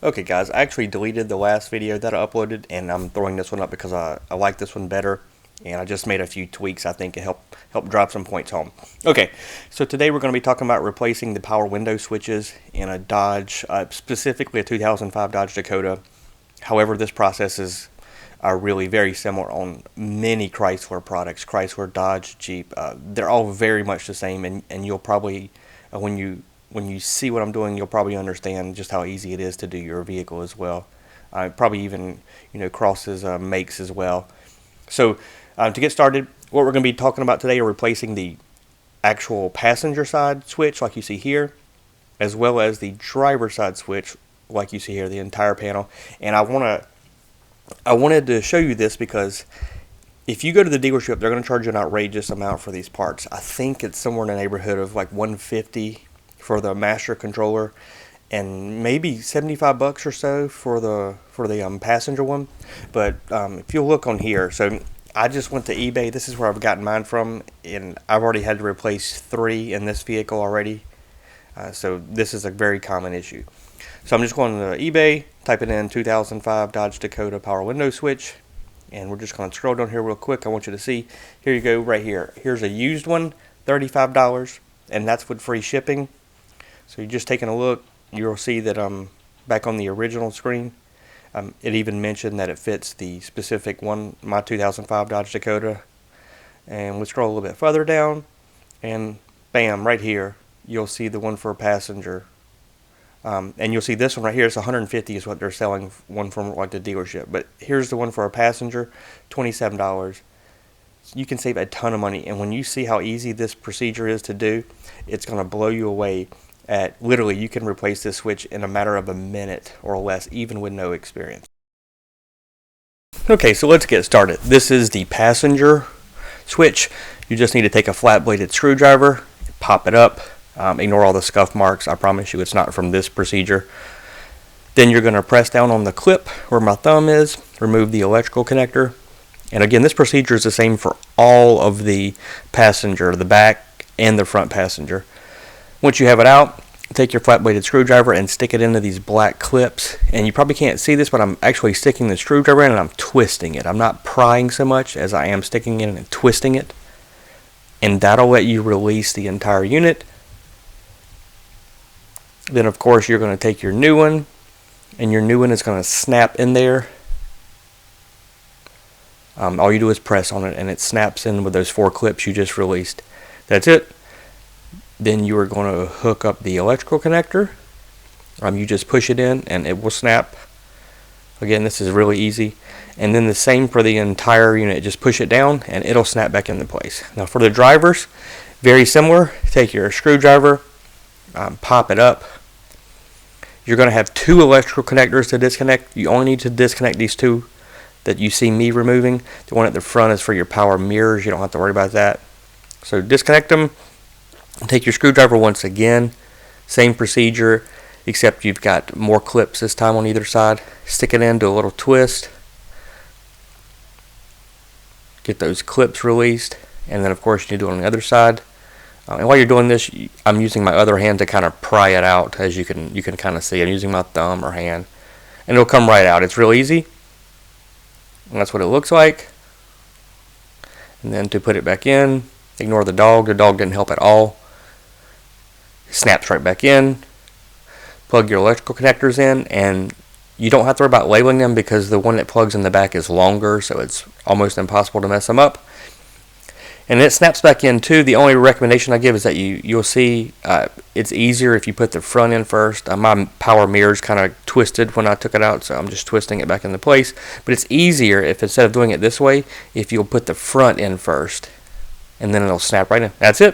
Okay guys, I actually deleted the last video that I uploaded, and I'm throwing this one up because I like this one better, and I just made a few tweaks I think to help drop some points home. Okay, so today we're going to be talking about replacing the power window switches in a Dodge, specifically a 2005 Dodge Dakota. However, this process is really very similar on many Chrysler products, Chrysler, Dodge, Jeep. They're all very much the same, and you'll probably, when you see what I'm doing, you'll probably understand just how easy it is to do your vehicle as well. Probably even, crosses makes as well. So to get started, what we're going to be talking about today are replacing the actual passenger side switch like you see here, as well as the driver side switch like you see here, the entire panel. And I wanted to show you this because if you go to the dealership, they're going to charge you an outrageous amount for these parts. I think it's somewhere in the neighborhood of like $150 for the master controller, and maybe $75 or so for the passenger one. But if you look on here, so I just went to eBay. This is where I've gotten mine from, and I've already had to replace 3 in this vehicle already. So this is a very common issue. So I'm just going to eBay, typing in 2005 Dodge Dakota power window switch, and we're just going to scroll down here real quick. I want you to see. Here you go, right here. Here's a used one, $35, and that's with free shipping. So you're just taking a look, you'll see that back on the original screen, it even mentioned that it fits the specific one, my 2005 Dodge Dakota. And we scroll a little bit further down, and bam, right here, you'll see the one for a passenger. And you'll see this one right here, it's $150 is what they're selling, one from like the dealership. But here's the one for a passenger, $27. You can save a ton of money, and when you see how easy this procedure is to do, it's going to blow you away. At literally, you can replace this switch in a matter of a minute or less, even with no experience. Okay, so let's get started. This is the passenger switch. You just need to take a flat-bladed screwdriver, pop it up, ignore all the scuff marks. I promise you it's not from this procedure. Then you're going to press down on the clip where my thumb is, remove the electrical connector. And again, this procedure is the same for all of the passenger, the back and the front passenger. Once you have it out, take your flat-bladed screwdriver and stick it into these black clips. And you probably can't see this, but I'm actually sticking the screwdriver in and I'm twisting it. I'm not prying so much as I am sticking it and twisting it. And that'll let you release the entire unit. Then, of course, you're going to take your new one, and your new one is going to snap in there. All you do is press on it, and it snaps in with those 4 clips you just released. That's it. Then you are going to hook up the electrical connector. You just push it in and it will snap. Again, this is really easy. And then the same for the entire unit. Just push it down and it'll snap back into place. Now for the drivers, very similar. Take your screwdriver, pop it up. You're going to have 2 electrical connectors to disconnect. You only need to disconnect these 2 that you see me removing. The one at the front is for your power mirrors. You don't have to worry about that. So disconnect them. Take your screwdriver once again, same procedure, except you've got more clips this time on either side. Stick it in, do a little twist, get those clips released, and then of course you do it on the other side. And while you're doing this, I'm using my other hand to kind of pry it out, as you can kind of see. I'm using my thumb or hand, and it'll come right out. It's real easy, and that's what it looks like. And then to put it back in, ignore the dog. The dog didn't help at all. Snaps right back in. Plug your electrical connectors in, and you don't have to worry about labeling them because the one that plugs in the back is longer, so it's almost impossible to mess them up. And it snaps back in too. The only recommendation I give is that you'll see it's easier if you put the front in first. My power mirror's kind of twisted when I took it out, so I'm just twisting it back into place. But it's easier if, instead of doing it this way, if you'll put the front in first, and then it'll snap right in. That's it.